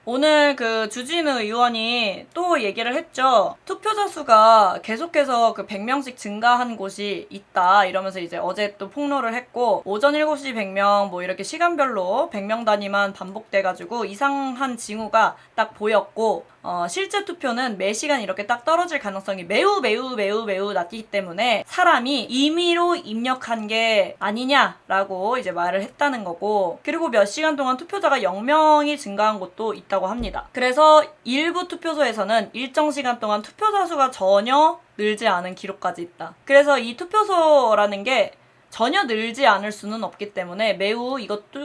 오늘 그 주진우 의원이 또 얘기를 했죠. 투표자 수가 계속해서 그 100명씩 증가한 곳이 있다 이러면서 이제 어제 또 폭로를 했고, 오전 7시 100명 뭐 이렇게 시간별로 100명 단위만 반복돼가지고 이상한 징후가 딱 보였고, 실제 투표는 매 시간 이렇게 딱 떨어질 가능성이 매우 낮기 때문에 사람이 임의로 입력한 게 아니냐라고 이제 말을 했다는 거고, 그리고 몇 시간 동안 투표자가 0명이 증가한 곳도 있다고 합니다. 그래서 일부 투표소에서는 일정 시간 동안 투표자 수가 전혀 늘지 않은 기록까지 있다. 그래서 이 투표소라는 게 전혀 늘지 않을 수는 없기 때문에 매우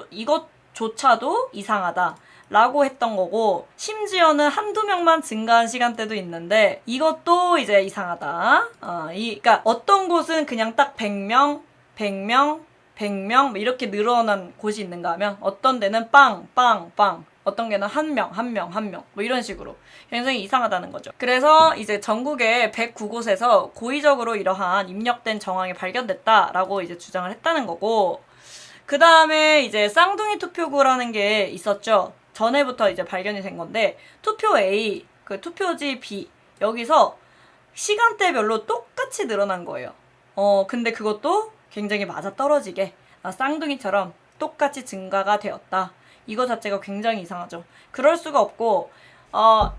이것조차도 이상하다 라고 했던 거고, 심지어는 한두 명만 증가한 시간대도 있는데 이것도 이제 이상하다. 그러니까 어떤 곳은 그냥 딱 100명 뭐 이렇게 늘어난 곳이 있는가 하면, 어떤 데는 빵 어떤 데는 한 명 뭐 이런 식으로 굉장히 이상하다는 거죠. 그래서 이제 전국의 109곳에서 고의적으로 이러한 입력된 정황이 발견됐다라고 이제 주장을 했다는 거고, 그 다음에 이제 쌍둥이 투표구라는 게 있었죠. 전에부터 이제 발견이 된 건데, 투표 A, 그 투표지 B, 여기서 시간대별로 똑같이 늘어난 거예요. 근데 그것도 굉장히 맞아떨어지게 쌍둥이처럼 똑같이 증가가 되었다. 이거 자체가 굉장히 이상하죠. 그럴 수가 없고,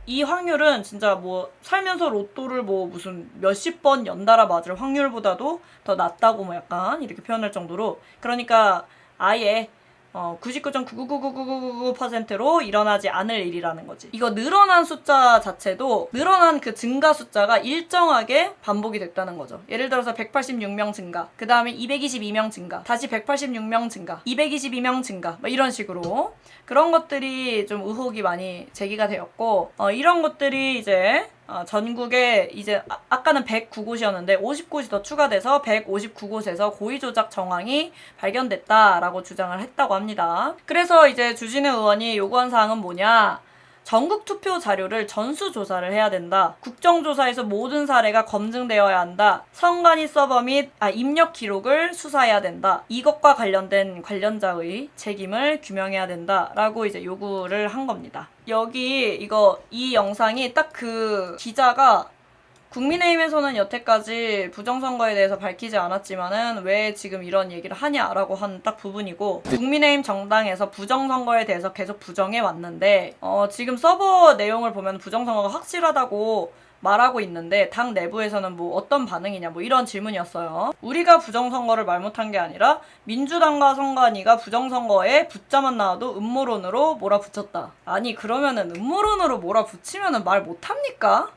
이 확률은 진짜 뭐 살면서 로또를 뭐 무슨 몇십 번 연달아 맞을 확률보다도 더 낮다고 뭐 약간 이렇게 표현할 정도로, 그러니까 아예 99.9999999%로 일어나지 않을 일이라는 거지. 이거 늘어난 숫자 자체도 늘어난 그 증가 숫자가 일정하게 반복이 됐다는 거죠. 예를 들어서 186명 증가, 그 다음에 222명 증가, 다시 186명 증가, 222명 증가, 뭐 이런 식으로 그런 것들이 좀 의혹이 많이 제기가 되었고, 이런 것들이 이제 전국에 이제 아까는 109곳이었는데 50곳이 더 추가돼서 159곳에서 고의 조작 정황이 발견됐다라고 주장을 했다고 합니다. 그래서 이제 주진우 의원이 요구한 사항은 뭐냐? 전국 투표 자료를 전수조사를 해야 된다. 국정조사에서 모든 사례가 검증되어야 한다. 선관위 서버 및 입력 기록을 수사해야 된다. 이것과 관련된 관련자의 책임을 규명해야 된다라고 이제 요구를 한 겁니다. 여기 이 영상이 딱 그 기자가 국민의힘에서는 여태까지 부정선거에 대해서 밝히지 않았지만은 왜 지금 이런 얘기를 하냐라고 하는 딱 부분이고, 국민의힘 정당에서 부정선거에 대해서 계속 부정해 왔는데, 지금 서버 내용을 보면 부정선거가 확실하다고 말하고 있는데 당 내부에서는 뭐 어떤 반응이냐 뭐 이런 질문이었어요. 우리가 부정선거를 말 못한 게 아니라 민주당과 선관위가 부정선거에 붙자만 나와도 음모론으로 몰아붙였다. 아니 그러면은 음모론으로 몰아붙이면은 말 못합니까?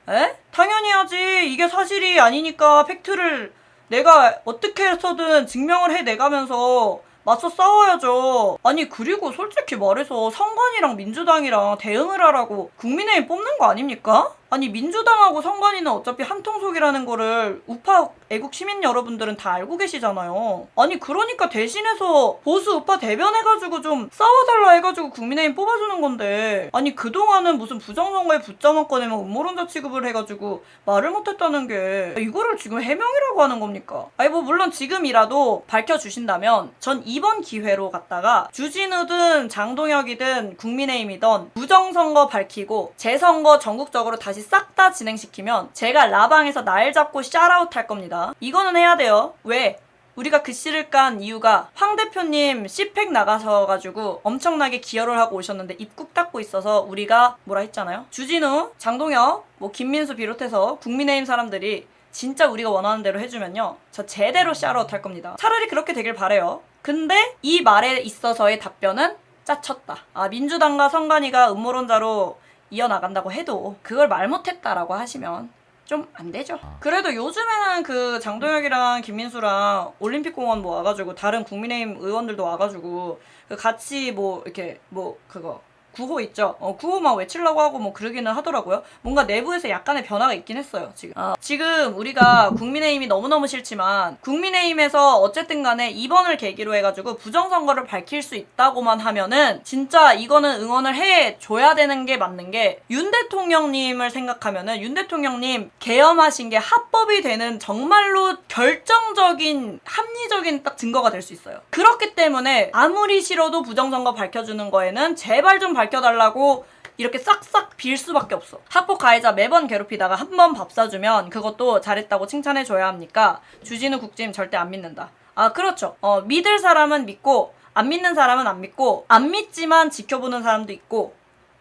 에? 당연히 하지. 이게 사실이 아니니까 팩트를 내가 어떻게 해서든 증명을 해내가면서 맞서 싸워야죠. 아니 그리고 솔직히 말해서 선관위랑 민주당이랑 대응을 하라고 국민의힘 뽑는 거 아닙니까? 아니 민주당하고 선관위는 어차피 한통속이라는 거를 우파 애국 시민 여러분들은 다 알고 계시잖아요. 아니 그러니까 대신해서 보수 우파 대변해가지고 좀 싸워달라 해가지고 국민의힘 뽑아주는 건데, 아니 그동안은 무슨 부정선거에 붙자만 꺼내면 음모론자 취급을 해가지고 말을 못했다는 게 이거를 지금 해명이라고 하는 겁니까? 아니 뭐 물론 지금이라도 밝혀주신다면 전 이번 기회로 갖다가 주진우든 장동혁이든 국민의힘이든 부정선거 밝히고 재선거 전국적으로 다시 싹 다 진행시키면 제가 라방에서 날 잡고 샤라웃 할 겁니다. 이거는 해야 돼요. 왜? 우리가 그 씨를 깐 이유가 황 대표님 C팩 나가셔가지고 엄청나게 기여를 하고 오셨는데 입국 닫고 있어서 우리가 뭐라 했잖아요. 주진우, 장동혁, 뭐 김민수 비롯해서 국민의힘 사람들이 진짜 우리가 원하는 대로 해주면요, 저 제대로 샤라웃 할 겁니다. 차라리 그렇게 되길 바래요. 근데 이 말에 있어서의 답변은 짜쳤다. 민주당과 선관위가 음모론자로 이어나간다고 해도 그걸 말 못했다라고 하시면 좀 안 되죠. 그래도 요즘에는 그 장동혁이랑 김민수랑 올림픽공원 뭐 와가지고 다른 국민의힘 의원들도 와가지고 그 같이 뭐 이렇게 뭐 그거 구호 있죠? 구호만 외치려고 하고 뭐 그러기는 하더라고요. 뭔가 내부에서 약간의 변화가 있긴 했어요, 지금. 지금 우리가 국민의힘이 너무너무 싫지만 국민의힘에서 어쨌든 간에 이번을 계기로 해가지고 부정선거를 밝힐 수 있다고만 하면은 진짜 이거는 응원을 해줘야 되는 게 맞는 게, 윤 대통령님을 생각하면은 윤 대통령님 계엄하신 게 합법이 되는 정말로 결정적인 합리적인 딱 증거가 될 수 있어요. 그렇기 때문에 아무리 싫어도 부정선거 밝혀주는 거에는 제발 좀 밝혀달라고 이렇게 싹싹 빌 수밖에 없어. 학폭 가해자 매번 괴롭히다가 한 번 밥 사주면 그것도 잘했다고 칭찬해줘야 합니까? 주진우 국장님 절대 안 믿는다. 아, 그렇죠. 믿을 사람은 믿고 안 믿는 사람은 안 믿고, 안 믿지만 지켜보는 사람도 있고,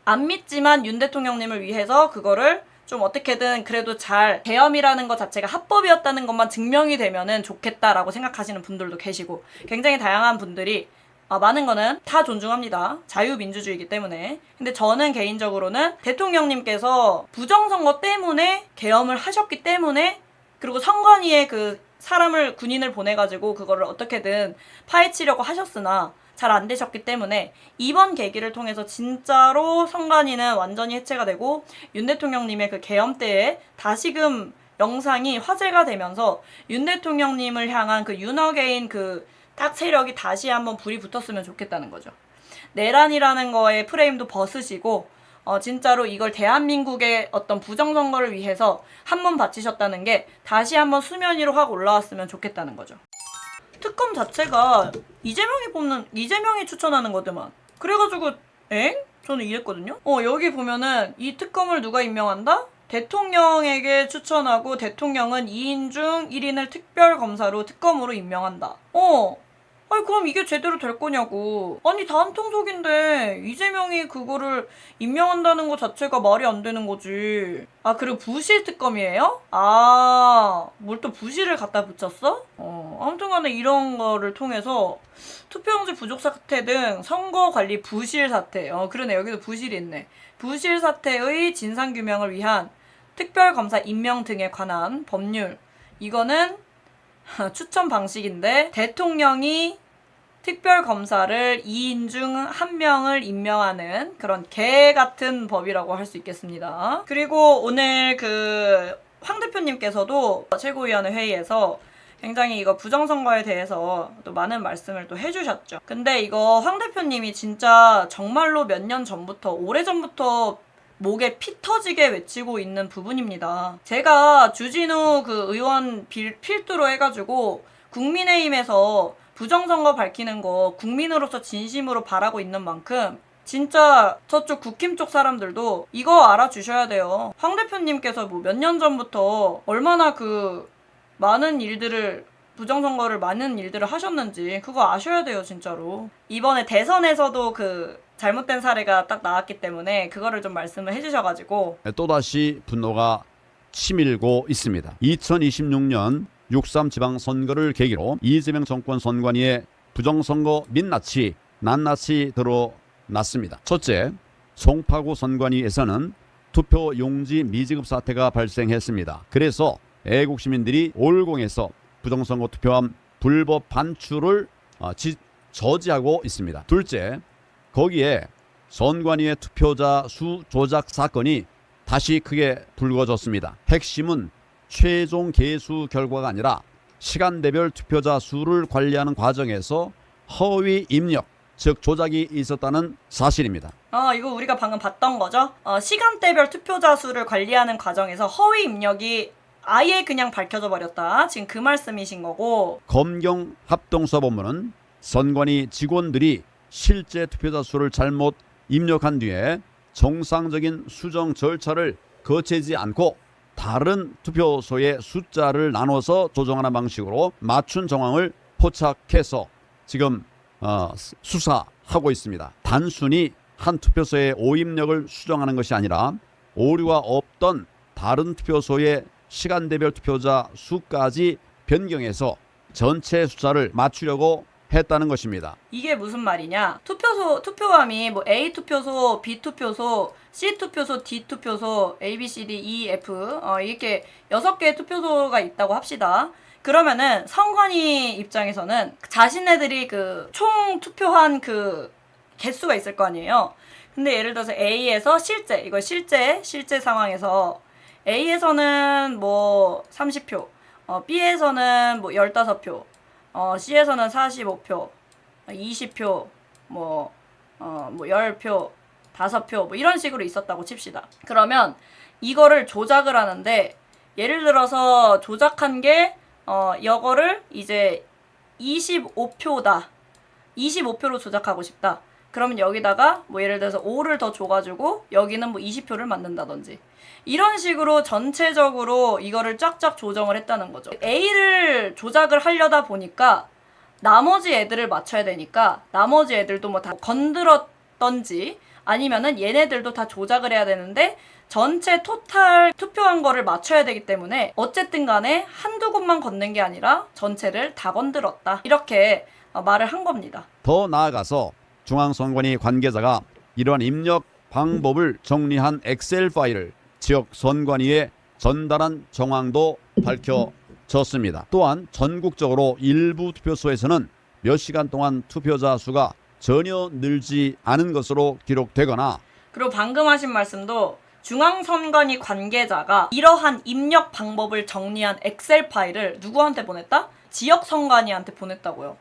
안 믿지만 윤 대통령님을 위해서 그거를 좀 어떻게든 그래도 잘 계엄이라는 것 자체가 합법이었다는 것만 증명이 되면은 좋겠다라고 생각하시는 분들도 계시고, 굉장히 다양한 분들이 많은 거는 다 존중합니다. 자유민주주의이기 때문에. 근데 저는 개인적으로는 대통령님께서 부정선거 때문에 계엄을 하셨기 때문에, 그리고 선관위에 그 사람을 군인을 보내가지고 그거를 어떻게든 파헤치려고 하셨으나 잘 안 되셨기 때문에 이번 계기를 통해서 진짜로 선관위는 완전히 해체가 되고 윤 대통령님의 그 계엄 때에 다시금 영상이 화제가 되면서 윤 대통령님을 향한 그 윤어게인 그 딱 세력이 다시 한번 불이 붙었으면 좋겠다는 거죠. 내란이라는 거에 프레임도 벗으시고 진짜로 이걸 대한민국의 어떤 부정선거를 위해서 한 번 바치셨다는 게 다시 한번 수면 위로 확 올라왔으면 좋겠다는 거죠. 특검 자체가 이재명이 추천하는 거더만. 그래가지고 저는 이랬거든요. 여기 보면은 이 특검을 누가 임명한다? 대통령에게 추천하고 대통령은 2인 중 1인을 특별검사로 특검으로 임명한다. 아니 그럼 이게 제대로 될 거냐고. 아니 다 한통속인데 이재명이 그거를 임명한다는 것 자체가 말이 안 되는 거지. 아 그리고 부실 특검이에요? 뭘 또 부실을 갖다 붙였어? 아무튼 간에 이런 거를 통해서 투표용지 부족 사태 등 선거관리 부실 사태. 그러네, 여기도 부실이 있네. 부실 사태의 진상규명을 위한 특별검사 임명 등에 관한 법률. 이거는 추천 방식인데 대통령이 특별검사를 2인 중 1명을 임명하는 그런 개 같은 법이라고 할 수 있겠습니다. 그리고 오늘 황 대표님께서도 최고위원회 회의에서 굉장히 이거 부정선거에 대해서 또 많은 말씀을 또 해주셨죠. 근데 이거 황 대표님이 진짜 정말로 몇 년 전부터, 오래전부터 목에 피 터지게 외치고 있는 부분입니다. 제가 주진우 그 의원 필두로 해가지고 국민의힘에서 부정선거 밝히는 거 국민으로서 진심으로 바라고 있는 만큼 진짜 저쪽 국힘 쪽 사람들도 이거 알아주셔야 돼요. 황 대표님께서 뭐 몇 년 전부터 얼마나 많은 일들을, 부정선거를 많은 일들을 하셨는지 그거 아셔야 돼요, 진짜로. 이번에 대선에서도 잘못된 사례가 딱 나왔기 때문에 그거를 좀 말씀을 해주셔가지고 또다시 분노가 치밀고 있습니다. 2026년 6.3 지방선거를 계기로 이재명 정권 선관위의 부정선거 민낯이 낱낱이 드러났습니다. 첫째, 송파구 선관위에서는 투표용지 미지급 사태가 발생했습니다. 그래서 애국시민들이 올공에서 부정선거 투표함 불법 반출을 저지하고 있습니다. 둘째, 거기에 선관위의 투표자 수 조작 사건이 다시 크게 불거졌습니다. 핵심은 최종 개수 결과가 아니라 시간대별 투표자 수를 관리하는 과정에서 허위 입력, 즉 조작이 있었다는 사실입니다. 이거 우리가 방금 봤던 거죠? 시간대별 투표자 수를 관리하는 과정에서 허위 입력이 아예 그냥 밝혀져 버렸다. 지금 그 말씀이신 거고. 검경 합동수사본부는 선관위 직원들이 실제 투표자 수를 잘못 입력한 뒤에 정상적인 수정 절차를 거치지 않고 다른 투표소의 숫자를 나눠서 조정하는 방식으로 맞춘 정황을 포착해서 지금 수사하고 있습니다. 단순히 한 투표소의 오입력을 수정하는 것이 아니라 오류가 없던 다른 투표소의 시간대별 투표자 수까지 변경해서 전체 숫자를 맞추려고 했다는 것입니다. 이게 무슨 말이냐? 투표함이 뭐 A 투표소, B 투표소, C 투표소, D 투표소, A, B, C, D, E, F 이렇게 6개의 투표소가 있다고 합시다. 그러면은 선관위 입장에서는 자신네들이 총 투표한 개수가 있을 거 아니에요. 근데 예를 들어서 A에서 실제 상황에서 A에서는 뭐 30표, B에서는 뭐 15표, C에서는 45표, 20표, 뭐 10표, 5표, 뭐 이런 식으로 있었다고 칩시다. 그러면 이거를 조작을 하는데, 예를 들어서 조작한 게, 이거를 이제 25표다. 25표로 조작하고 싶다. 그러면 여기다가 뭐 예를 들어서 5를 더 줘가지고 여기는 뭐 20표를 만든다든지 이런 식으로 전체적으로 이거를 쫙쫙 조정을 했다는 거죠. A를 조작을 하려다 보니까 나머지 애들을 맞춰야 되니까 나머지 애들도 뭐 다 건드렸던지 아니면은 얘네들도 다 조작을 해야 되는데 전체 토탈 투표한 거를 맞춰야 되기 때문에 어쨌든 간에 한두 곳만 건넨 게 아니라 전체를 다 건드렸다. 이렇게 말을 한 겁니다. 더 나아가서 중앙선관위 관계자가 이러한 입력 방법을 정리한 엑셀 파일을 지역 선관위에 전달한 정황도 밝혀졌습니다. 또한 전국적으로 일부 투표소에서는 몇 시간 동안 투표자 수가 전혀 늘지 않은 것으로 기록되거나 그리고 방금 하신 말씀도 중앙선관위 관계자가 이러한 입력 방법을 정리한 엑셀 파일을 누구한테 보냈다? 지역선관위한테 보냈다고요.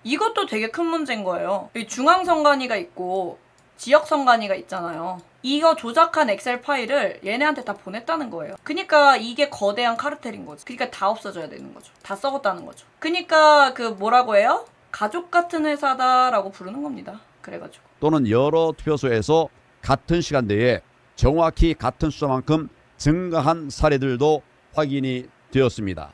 이것도 되게 큰 문제인 거예요. 여기 중앙선관위가 있고 지역선관위가 있잖아요. 이거 조작한 엑셀 파일을 얘네한테 다 보냈다는 거예요. 그러니까 이게 거대한 카르텔인 거죠. 그러니까 다 없어져야 되는 거죠. 다 썩었다는 거죠. 그러니까 그 뭐라고 해요? 가족 같은 회사다라고 부르는 겁니다. 그래가지고 또는 여러 투표소에서 같은 시간대에 정확히 같은 숫자만큼 증가한 사례들도 확인이 되었습니다.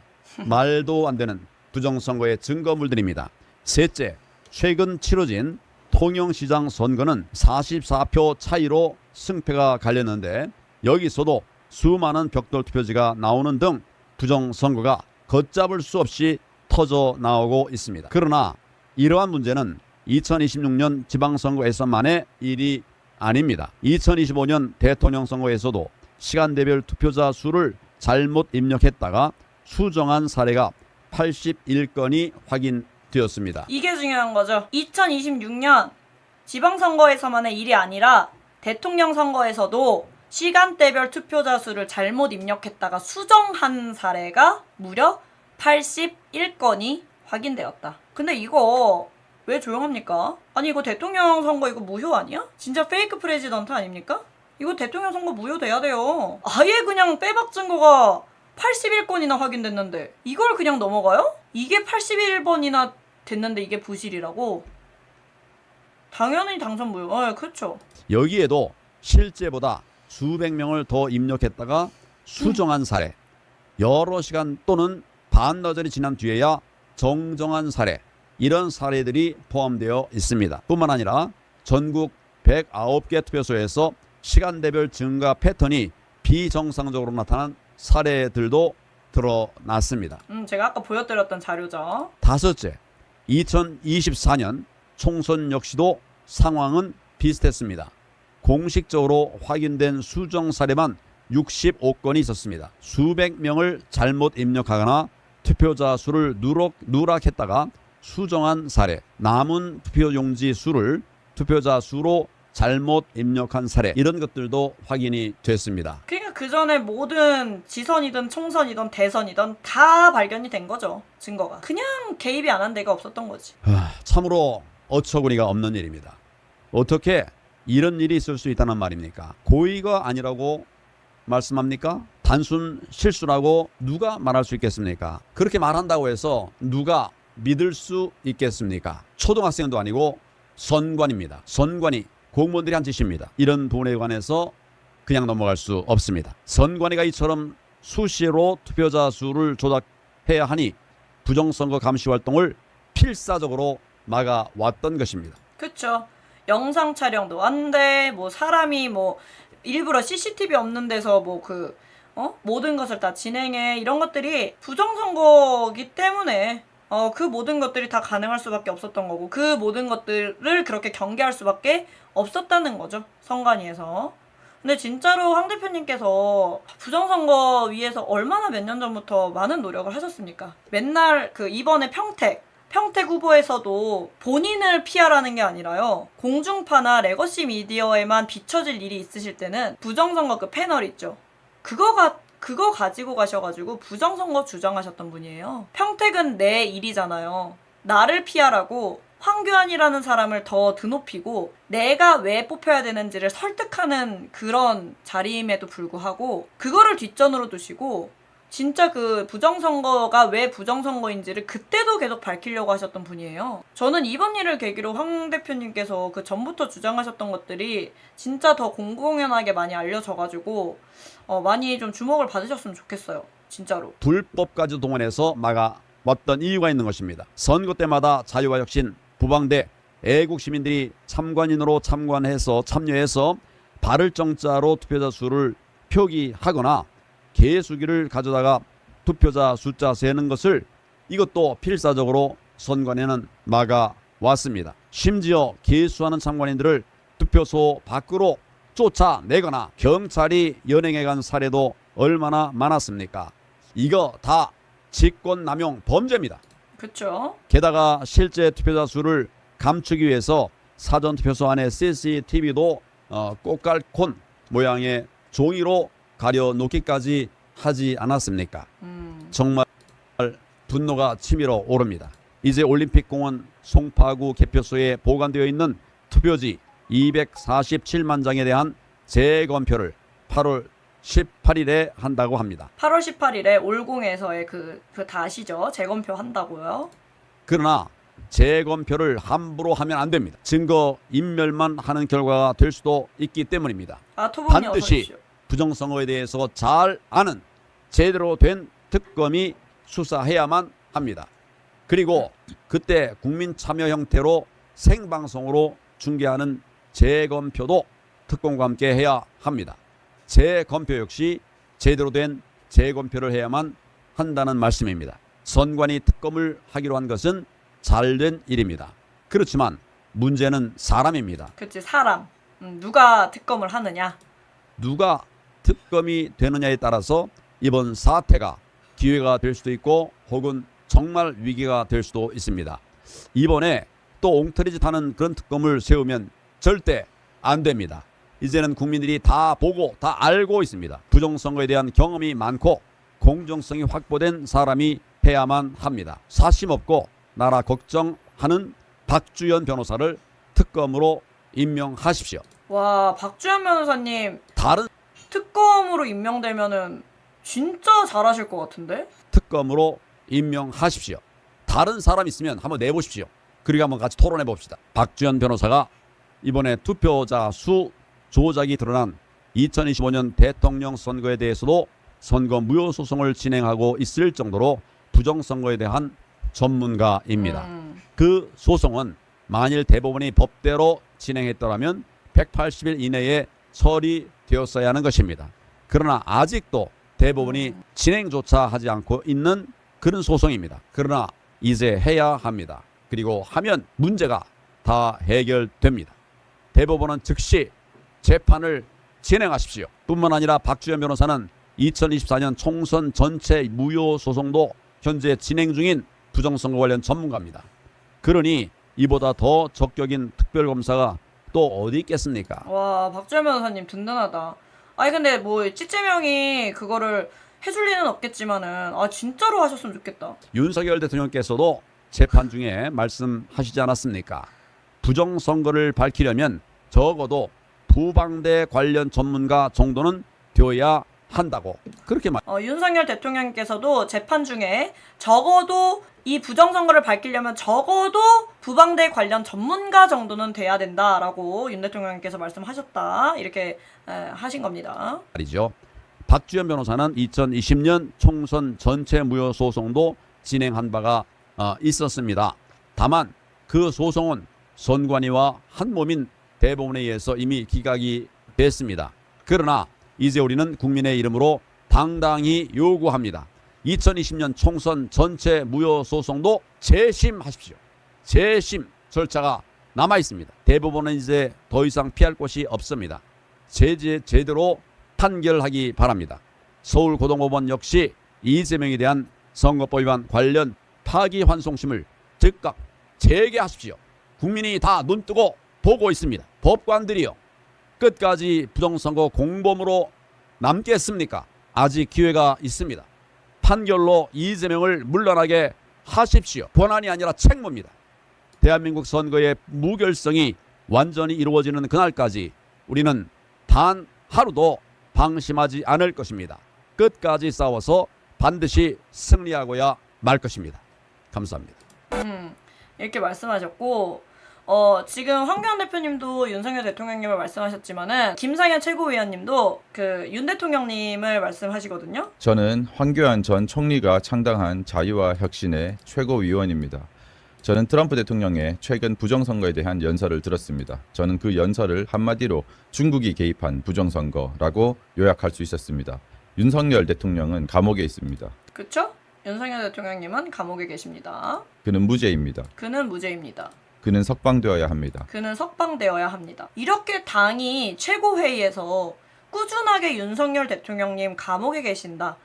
말도 안 되는 부정선거의 증거물들입니다. 셋째, 최근 치러진 통영시장 선거는 44표 차이로 승패가 갈렸는데 여기서도 수많은 벽돌 투표지가 나오는 등 부정선거가 걷잡을 수 없이 터져 나오고 있습니다. 그러나 이러한 문제는 2026년 지방선거에서만의 일이 아닙니다. 2025년 대통령 선거에서도 시간대별 투표자 수를 잘못 입력했다가 수정한 사례가 81건이 확인되었습니다. 이게 중요한 거죠. 2026년 지방선거에서만의 일이 아니라 대통령 선거에서도 시간대별 투표자 수를 잘못 입력했다가 수정한 사례가 무려 81건이 확인되었다. 근데 이거 왜 조용합니까? 아니 이거 대통령 선거 이거 무효 아니야? 진짜 페이크 프레지던트 아닙니까? 이거 대통령 선거 무효돼야 돼요. 아예 그냥 빼박 증거가 81건이나 확인됐는데 이걸 그냥 넘어가요? 이게 81번이나 됐는데 이게 부실이라고? 당연히 당선 무효. 그렇죠. 여기에도 실제보다 수백 명을 더 입력했다가 수정한 사례, 여러 시간 또는 반나절이 지난 뒤에야 정정한 사례, 이런 사례들이 포함되어 있습니다. 뿐만 아니라 전국 109개 투표소에서 시간대별 증가 패턴이 비정상적으로 나타난 사례들도 드러났습니다. 제가 아까 보여드렸던 자료죠. 다섯째, 2024년 총선 역시도 상황은 비슷했습니다. 공식적으로 확인된 수정 사례만 65건이 있었습니다. 수백 명을 잘못 입력하거나 투표자 수를 누락했다가 수정한 사례, 남은 투표용지 수를 투표자 수로 잘못 입력한 사례, 이런 것들도 확인이 됐습니다. 그러니까 그 전에 모든 지선이든 총선이든 대선이든 다 발견이 된 거죠. 증거가. 그냥 개입이 안 한 데가 없었던 거지. 참으로 어처구니가 없는 일입니다. 어떻게 이런 일이 있을 수 있다는 말입니까? 고의가 아니라고 말씀합니까? 단순 실수라고 누가 말할 수 있겠습니까? 그렇게 말한다고 해서 누가 믿을 수 있겠습니까? 초등학생도 아니고 선관입니다. 선관위, 공무원들이 한 짓입니다. 이런 부분에 관해서 그냥 넘어갈 수 없습니다. 선관위가 이처럼 수시로 투표자 수를 조작해야 하니 부정선거 감시 활동을 필사적으로 막아왔던 것입니다. 그쵸. 영상 촬영도 안 돼. 뭐 사람이 뭐 일부러 CCTV 없는 데서 뭐 모든 것을 다 진행해. 이런 것들이 부정선거기 때문에 그 모든 것들이 다 가능할 수밖에 없었던 거고 그 모든 것들을 그렇게 경계할 수밖에 없었다는 거죠. 선관위에서. 근데 진짜로 황 대표님께서 부정선거 위해서 얼마나 몇 년 전부터 많은 노력을 하셨습니까? 맨날 이번에 평택 후보에서도 본인을 피하라는 게 아니라요. 공중파나 레거시 미디어에만 비춰질 일이 있으실 때는 부정선거 그 패널 있죠. 그거 가지고 가셔가지고 부정선거 주장하셨던 분이에요. 평택은 내 일이잖아요. 나를 피하라고 황교안이라는 사람을 더 드높이고 내가 왜 뽑혀야 되는지를 설득하는 그런 자리임에도 불구하고 그거를 뒷전으로 두시고 진짜 그 부정선거가 왜 부정선거인지를 그때도 계속 밝히려고 하셨던 분이에요. 저는 이번 일을 계기로 황 대표님께서 그 전부터 주장하셨던 것들이 진짜 더 공공연하게 많이 알려져가지고 많이 좀 주목을 받으셨으면 좋겠어요. 진짜로. 불법까지 동원해서 막아왔던 이유가 있는 것입니다. 선거 때마다 자유와 혁신, 부방대, 애국 시민들이 참관인으로 참여해서 발을 정자로 투표자 수를 표기하거나 개수기를 가져다가 투표자 숫자 세는 것을 이것도 필사적으로 선관위는 막아왔습니다. 심지어 개수하는 참관인들을 투표소 밖으로 쫓아내거나 경찰이 연행해간 사례도 얼마나 많았습니까? 이거 다 직권남용 범죄입니다. 그렇죠. 게다가 실제 투표자 수를 감추기 위해서 사전투표소 안에 CCTV도 꽃갈콘 모양의 종이로 가려놓기까지 하지 않았습니까? 정말 분노가 치밀어 오릅니다. 이제 올림픽공원 송파구 개표소에 보관되어 있는 투표지 247만 장에 대한 재검표를 8월 18일에 한다고 합니다. 8월 18일에 올공에서의 그 다 아시죠? 재검표 한다고요. 그러나 재검표를 함부로 하면 안 됩니다. 증거 인멸만 하는 결과가 될 수도 있기 때문입니다. 토분이 반드시 부정선거에 대해서 잘 아는 제대로 된 특검이 수사해야만 합니다. 그리고 그때 국민 참여 형태로 생방송으로 중계하는 재검표도 특검과 함께 해야 합니다. 재검표 역시 제대로 된 재검표를 해야만 한다는 말씀입니다. 선관위 특검을 하기로 한 것은 잘된 일입니다. 그렇지만 문제는 사람입니다. 그치, 사람. 누가 특검을 하느냐. 누가 특검이 되느냐에 따라서 이번 사태가 기회가 될 수도 있고 혹은 정말 위기가 될 수도 있습니다. 이번에 또 옹터리짓 하는 그런 특검을 세우면 절대 안 됩니다. 이제는 국민들이 다 보고 다 알고 있습니다. 부정선거에 대한 경험이 많고 공정성이 확보된 사람이 해야만 합니다. 사심 없고 나라 걱정하는 박주연 변호사를 특검으로 임명하십시오. 와, 박주연 변호사님 다른 특검으로 임명되면은 진짜 잘하실 것 같은데? 특검으로 임명하십시오. 다른 사람 있으면 한번 내보십시오. 그리고 한번 같이 토론해 봅시다. 박주연 변호사가 이번에 투표자 수 조작이 드러난 2025년 대통령 선거에 대해서도 선거 무효 소송을 진행하고 있을 정도로 부정선거에 대한 전문가입니다. 그 소송은 만일 대법원이 법대로 진행했더라면 180일 이내에 처리되었어야 하는 것입니다. 그러나 아직도 대법원이 진행조차 하지 않고 있는 그런 소송입니다. 그러나 이제 해야 합니다. 그리고 하면 문제가 다 해결됩니다. 대법원은 즉시 재판을 진행하십시오. 뿐만 아니라 박주연 변호사는 2024년 총선 전체 무효 소송도 현재 진행 중인 부정선거 관련 전문가입니다. 그러니 이보다 더 적격인 특별검사가 또 어디 있겠습니까? 와, 박주연 변호사님 든든하다. 아니 근데 뭐 찌찌명이 그거를 해줄 리는 없겠지만은 진짜로 하셨으면 좋겠다. 윤석열 대통령께서도 재판 중에 말씀하시지 않았습니까? 부정선거를 밝히려면 적어도 부방대 관련 전문가 정도는 되어야 한다고 그렇게 윤석열 대통령께서도 재판 중에 적어도 이 부정선거를 밝히려면 적어도 부방대 관련 전문가 정도는 돼야 된다라고 윤 대통령께서 말씀하셨다. 이렇게 하신 겁니다. 말이죠. 박주연 변호사는 2020년 총선 전체 무효 소송도 진행한 바가 있었습니다. 다만 그 소송은 선관위와 한몸인 대법원에 의해서 이미 기각이 됐습니다. 그러나 이제 우리는 국민의 이름으로 당당히 요구합니다. 2020년 총선 전체 무효 소송도 재심하십시오. 재심 절차가 남아 있습니다. 대법원은 이제 더 이상 피할 곳이 없습니다. 제대로 판결하기 바랍니다. 서울고등법원 역시 이재명에 대한 선거법 위반 관련 파기환송심을 즉각 재개하십시오. 국민이 다 눈뜨고 보고 있습니다. 법관들이요. 끝까지 부정선거 공범으로 남겠습니까? 아직 기회가 있습니다. 판결로 이재명을 물러나게 하십시오. 권한이 아니라 책무입니다. 대한민국 선거의 무결성이 완전히 이루어지는 그날까지 우리는 단 하루도 방심하지 않을 것입니다. 끝까지 싸워서 반드시 승리하고야 말 것입니다. 감사합니다. 이렇게 말씀하셨고 지금 황교안 대표님도 윤석열 대통령님을 말씀하셨지만은 김상현 최고위원님도 그 윤 대통령님을 말씀하시거든요. 저는 황교안 전 총리가 창당한 자유와 혁신의 최고위원입니다. 저는 트럼프 대통령의 최근 부정선거에 대한 연설을 들었습니다. 저는 그 연설을 한마디로 중국이 개입한 부정선거라고 요약할 수 있었습니다. 윤석열 대통령은 감옥에 있습니다. 그쵸? 윤석열 대통령님은 감옥에 계십니다. 그는 무죄입니다. 그는 무죄입니다. 그는 석방되어야 합니다. 그는 석방되어야 합니다. 이렇게 당이 최고회의에서 꾸준하게 윤석열 대통령님 감옥에 계신다.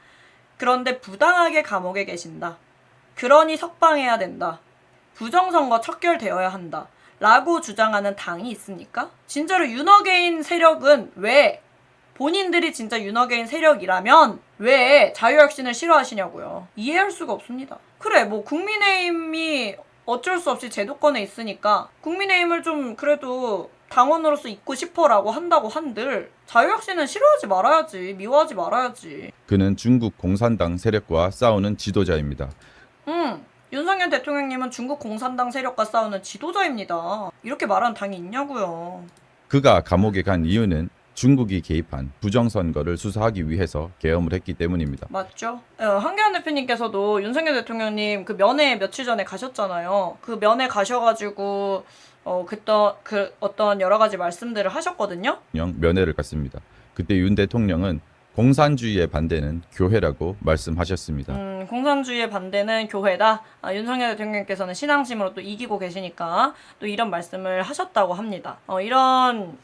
그런데 부당하게 감옥에 계신다. 그러니 석방해야 된다. 부정선거 척결되어야 한다. 라고 주장하는 당이 있습니까? 진짜로 윤어게인 세력은 왜 본인들이 진짜 윤어게인 세력이라면 왜 자유혁신을 싫어하시냐고요. 이해할 수가 없습니다. 그래 뭐 국민의힘이 어쩔 수 없이 제도권에 있으니까 국민의힘을 좀 그래도 당원으로서 있고 싶어라고 한다고 한들 자유혁신은 싫어하지 말아야지. 미워하지 말아야지. 그는 중국 공산당 세력과 싸우는 지도자입니다. 윤석열 대통령님은 중국 공산당 세력과 싸우는 지도자입니다. 이렇게 말하는 당이 있냐고요. 그가 감옥에 간 이유는 중국이 개입한 부정선거를 수사하기 위해서 계엄을 했기 때문입니다. 맞죠? 황교안 대표님께서도 윤석열 대통령님 그 면회 며칠 전에 가셨잖아요. 그 면회 가셔가지고 그 어떤 여러 가지 말씀들을 하셨거든요. 면회를 갔습니다. 그때 윤 대통령은 공산주의의 반대는 교회라고 말씀하셨습니다. 공산주의의 반대는 교회다. 윤석열 대통령께서는 신앙심으로 또 이기고 계시니까 또 이런 말씀을 하셨다고 합니다. 이런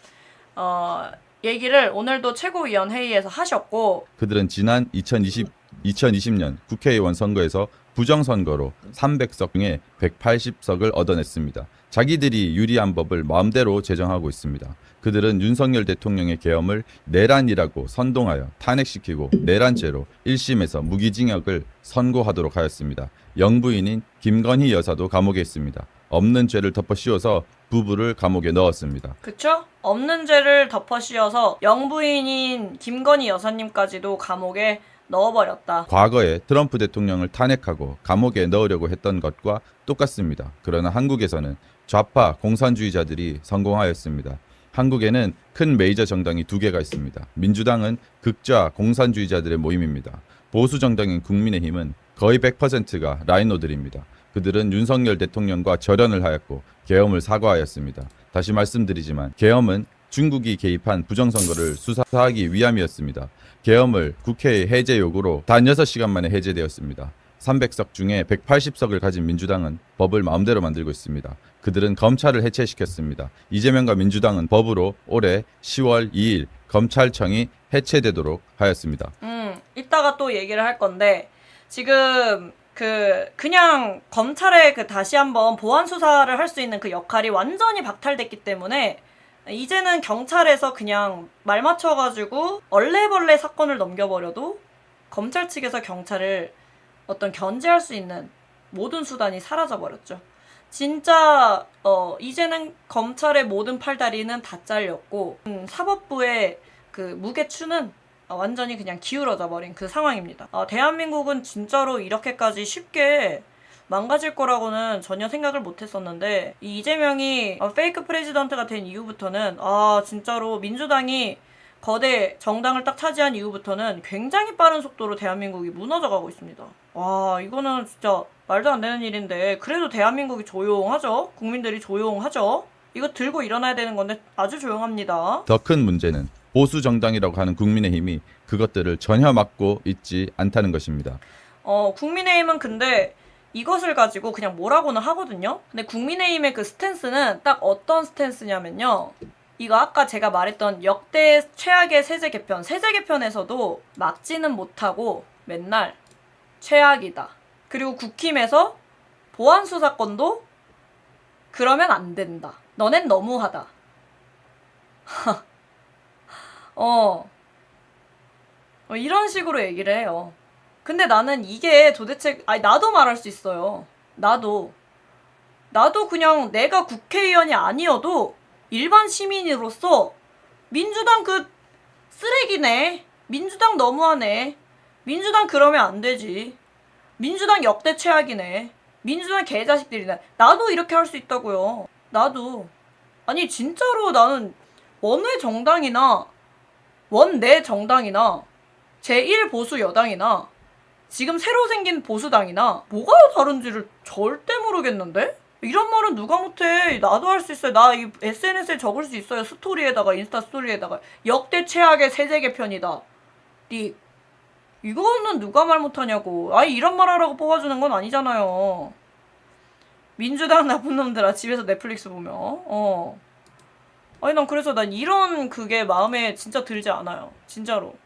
얘기를 오늘도 최고위원 회의에서 하셨고 그들은 지난 2020년 국회의원 선거에서 부정선거로 300석 중에 180석을 얻어냈습니다. 자기들이 유리한 법을 마음대로 제정하고 있습니다. 그들은 윤석열 대통령의 계엄을 내란이라고 선동하여 탄핵시키고 내란죄로 1심에서 무기징역을 선고하도록 하였습니다. 영부인인 김건희 여사도 감옥에 있습니다. 없는 죄를 덮어 씌워서 부부를 감옥에 넣었습니다. 그쵸? 없는 죄를 덮어 씌워서 영부인인 김건희 여사님까지도 감옥에 넣어버렸다. 과거에 트럼프 대통령을 탄핵하고 감옥에 넣으려고 했던 것과 똑같습니다. 그러나 한국에서는 좌파 공산주의자들이 성공하였습니다. 한국에는 큰 메이저 정당이 2개가 있습니다. 민주당은 극좌 공산주의자들의 모임입니다. 보수 정당인 국민의힘은 거의 100%가 라이노들입니다. 그들은 윤석열 대통령과 절연을 하였고 계엄을 사과하였습니다. 다시 말씀드리지만 계엄은 중국이 개입한 부정선거를 수사하기 위함이었습니다. 계엄을 국회의 해제 요구로 단 6시간 만에 해제되었습니다. 300석 중에 180석을 가진 민주당은 법을 마음대로 만들고 있습니다. 그들은 검찰을 해체시켰습니다. 이재명과 민주당은 법으로 올해 10월 2일 검찰청이 해체되도록 하였습니다. 이따가 또 얘기를 할 건데 지금 그냥 검찰의 다시 한번 보완 수사를 할 수 있는 그 역할이 완전히 박탈됐기 때문에 이제는 경찰에서 그냥 말 맞춰가지고 얼레벌레 사건을 넘겨버려도 검찰 측에서 경찰을 어떤 견제할 수 있는 모든 수단이 사라져버렸죠. 진짜 이제는 검찰의 모든 팔다리는 다 잘렸고 사법부의 그 무게추는 완전히 그냥 기울어져 버린 그 상황입니다. 대한민국은 진짜로 이렇게까지 쉽게 망가질 거라고는 전혀 생각을 못 했었는데 이 이재명이 페이크 프레지던트가 된 이후부터는 진짜로 민주당이 거대 정당을 딱 차지한 이후부터는 굉장히 빠른 속도로 대한민국이 무너져가고 있습니다. 와, 이거는 진짜 말도 안 되는 일인데 그래도 대한민국이 조용하죠? 국민들이 조용하죠? 이거 들고 일어나야 되는 건데 아주 조용합니다. 더 큰 문제는 보수 정당이라고 하는 국민의힘이 그것들을 전혀 막고 있지 않다는 것입니다. 국민의힘은 근데 이것을 가지고 그냥 뭐라고는 하거든요. 근데 국민의힘의 그 스탠스는 딱 어떤 스탠스냐면요. 이거 아까 제가 말했던 역대 최악의 세제 개편에서도 막지는 못하고 맨날 최악이다. 그리고 국힘에서 보안 수사권도 그러면 안 된다. 너넨 너무하다. 이런 식으로 얘기를 해요. 근데 나는 이게 도대체 나도 말할 수 있어요. 나도 그냥 내가 국회의원이 아니어도 일반 시민으로서 민주당 그 쓰레기네. 민주당 너무하네. 민주당 그러면 안 되지. 민주당 역대 최악이네. 민주당 개자식들이네. 나도 이렇게 할 수 있다고요. 나도. 아니 진짜로 나는 원외 정당이나 원내 정당이나 제1보수 여당이나 지금 새로 생긴 보수당이나 뭐가 다른지를 절대 모르겠는데? 이런 말은 누가 못해. 나도 할 수 있어요. 나 이 SNS에 적을 수 있어요. 스토리에다가 인스타 스토리에다가 역대 최악의 세제 개편이다. 릭. 이거는 누가 말 못하냐고. 아니 이런 말 하라고 뽑아주는 건 아니잖아요. 민주당 나쁜 놈들아 집에서 넷플릭스 보며. 아니 난 그래서 난 이런 그게 마음에 진짜 들지 않아요. 진짜로.